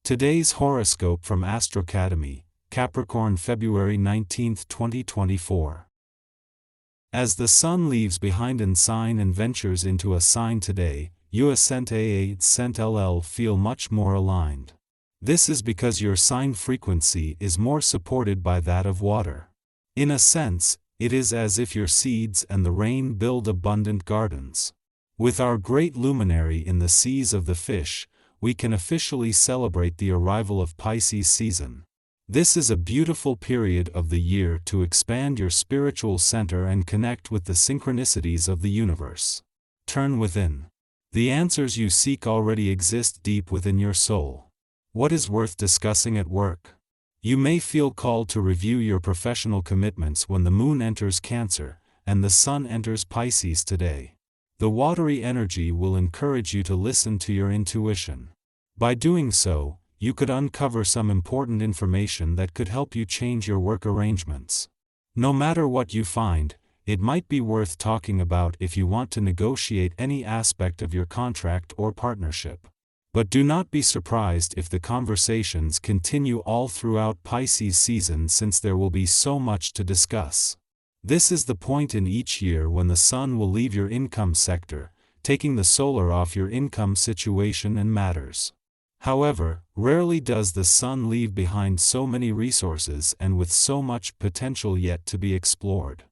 Today's horoscope from Astrocademy, Capricorn February 19, 2024. As the sun leaves behind an sign and ventures into a sign today, you ascent LL feel much more aligned. This is because your sign frequency is more supported by that of water. In a sense, it is as if your seeds and the rain build abundant gardens. With our great luminary in the seas of the fish, we can officially celebrate the arrival of Pisces season. This is a beautiful period of the year to expand your spiritual center and connect with the synchronicities of the universe. Turn within. The answers you seek already exist deep within your soul. What is worth discussing at work? You may feel called to review your professional commitments when the moon enters Cancer, and the sun enters Pisces today. The watery energy will encourage you to listen to your intuition. By doing so, you could uncover some important information that could help you change your work arrangements. No matter what you find, it might be worth talking about if you want to negotiate any aspect of your contract or partnership. But do not be surprised if the conversations continue all throughout Pisces season, since there will be so much to discuss. This is the point in each year when the sun will leave your income sector, taking the solar off your income situation and matters. However, rarely does the sun leave behind so many resources and with so much potential yet to be explored.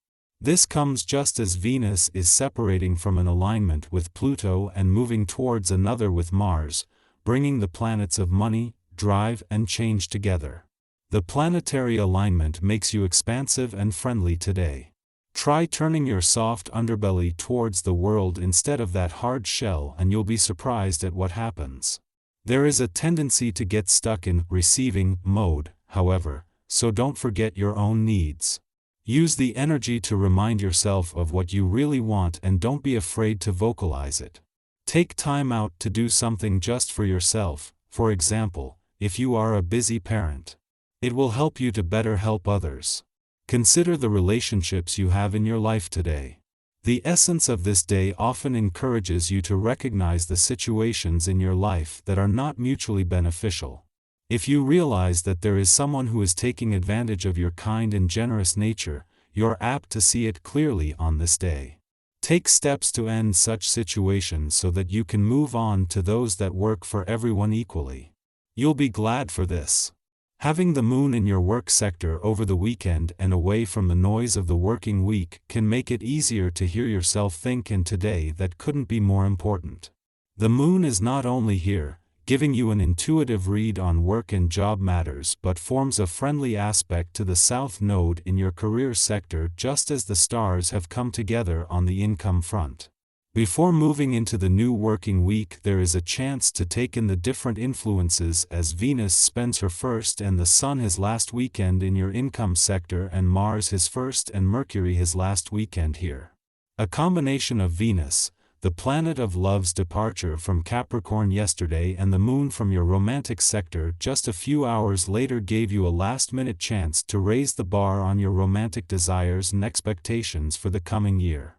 This comes just as Venus is separating from an alignment with Pluto and moving towards another with Mars, bringing the planets of money, drive, and change together. The planetary alignment makes you expansive and friendly today. Try turning your soft underbelly towards the world instead of that hard shell, and you'll be surprised at what happens. There is a tendency to get stuck in receiving mode, however, so don't forget your own needs. Use the energy to remind yourself of what you really want and don't be afraid to vocalize it. Take time out to do something just for yourself, for example, if you are a busy parent. It will help you to better help others. Consider the relationships you have in your life today. The essence of this day often encourages you to recognize the situations in your life that are not mutually beneficial. If you realize that there is someone who is taking advantage of your kind and generous nature, you're apt to see it clearly on this day. Take steps to end such situations so that you can move on to those that work for everyone equally. You'll be glad for this. Having the moon in your work sector over the weekend and away from the noise of the working week can make it easier to hear yourself think in today that couldn't be more important. The moon is not only here, giving you an intuitive read on work and job matters, but forms a friendly aspect to the south node in your career sector, just as the stars have come together on the income front. Before moving into the new working week, there is a chance to take in the different influences as Venus spends her first and the Sun his last weekend in your income sector, and Mars his first and Mercury his last weekend here. A combination of Venus, the planet of love's departure from Capricorn yesterday, and the moon from your romantic sector just a few hours later gave you a last-minute chance to raise the bar on your romantic desires and expectations for the coming year.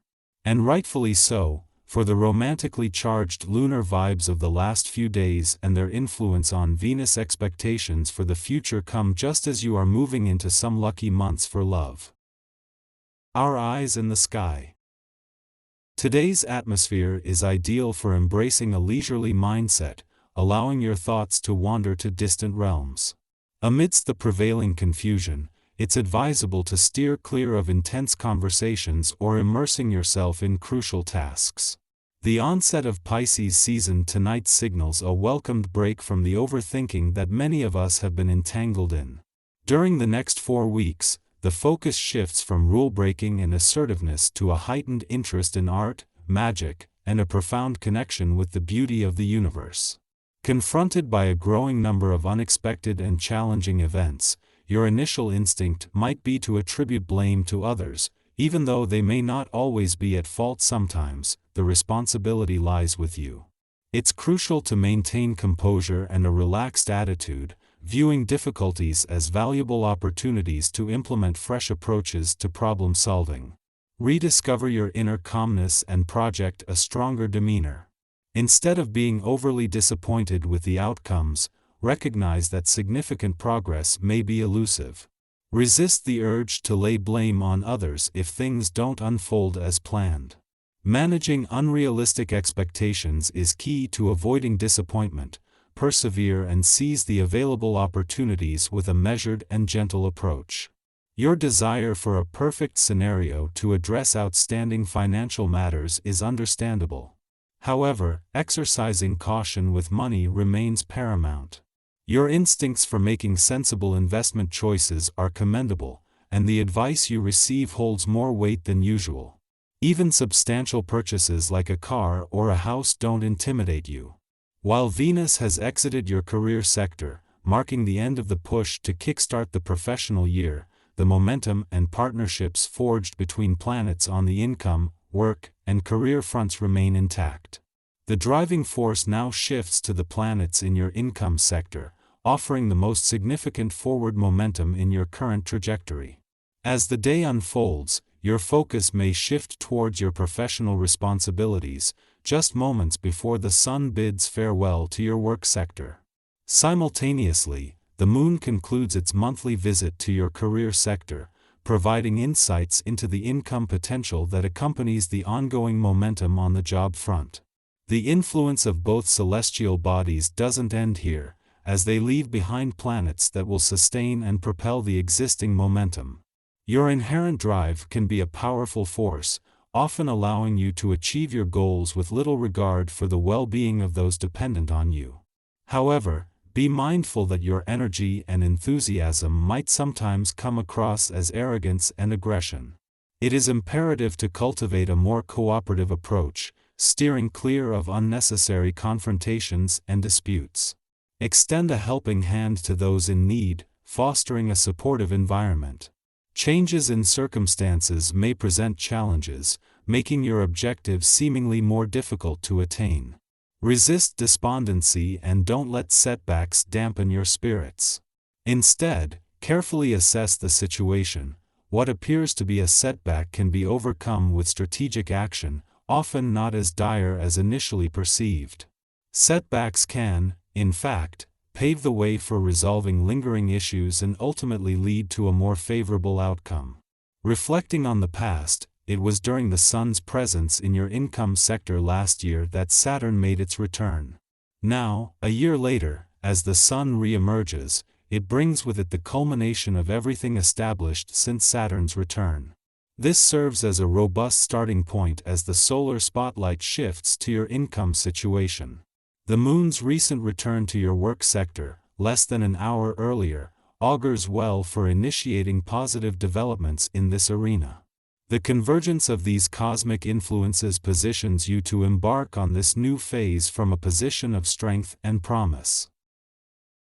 And rightfully so, for the romantically charged lunar vibes of the last few days and their influence on Venus expectations for the future come just as you are moving into some lucky months for love. Our eyes in the sky. Today's atmosphere is ideal for embracing a leisurely mindset, allowing your thoughts to wander to distant realms. Amidst the prevailing confusion, it's advisable to steer clear of intense conversations or immersing yourself in crucial tasks. The onset of Pisces season tonight signals a welcomed break from the overthinking that many of us have been entangled in. During the next 4 weeks, the focus shifts from rule-breaking and assertiveness to a heightened interest in art, magic, and a profound connection with the beauty of the universe. Confronted by a growing number of unexpected and challenging events, your initial instinct might be to attribute blame to others, even though they may not always be at fault. Sometimes, the responsibility lies with you. It's crucial to maintain composure and a relaxed attitude, viewing difficulties as valuable opportunities to implement fresh approaches to problem solving. Rediscover your inner calmness and project a stronger demeanor. Instead of being overly disappointed with the outcomes, recognize that significant progress may be elusive. Resist the urge to lay blame on others if things don't unfold as planned. Managing unrealistic expectations is key to avoiding disappointment. Persevere and seize the available opportunities with a measured and gentle approach. Your desire for a perfect scenario to address outstanding financial matters is understandable. However, exercising caution with money remains paramount. Your instincts for making sensible investment choices are commendable, and the advice you receive holds more weight than usual. Even substantial purchases like a car or a house don't intimidate you. While Venus has exited your career sector, marking the end of the push to kickstart the professional year, the momentum and partnerships forged between planets on the income, work, and career fronts remain intact. The driving force now shifts to the planets in your income sector, offering the most significant forward momentum in your current trajectory. As the day unfolds, your focus may shift towards your professional responsibilities, just moments before the sun bids farewell to your work sector. Simultaneously, the moon concludes its monthly visit to your career sector, providing insights into the income potential that accompanies the ongoing momentum on the job front. The influence of both celestial bodies doesn't end here, as they leave behind planets that will sustain and propel the existing momentum. Your inherent drive can be a powerful force, often allowing you to achieve your goals with little regard for the well-being of those dependent on you. However, be mindful that your energy and enthusiasm might sometimes come across as arrogance and aggression. It is imperative to cultivate a more cooperative approach, steering clear of unnecessary confrontations and disputes. Extend a helping hand to those in need, fostering a supportive environment. Changes in circumstances may present challenges, making your objectives seemingly more difficult to attain. Resist despondency and don't let setbacks dampen your spirits. Instead, carefully assess the situation. What appears to be a setback can be overcome with strategic action, often not as dire as initially perceived. Setbacks can, in fact, pave the way for resolving lingering issues and ultimately lead to a more favorable outcome. Reflecting on the past, it was during the sun's presence in your income sector last year that Saturn made its return. Now, a year later, as the sun re-emerges, it brings with it the culmination of everything established since Saturn's return. This serves as a robust starting point as the solar spotlight shifts to your income situation. The moon's recent return to your work sector, less than an hour earlier, augurs well for initiating positive developments in this arena. The convergence of these cosmic influences positions you to embark on this new phase from a position of strength and promise.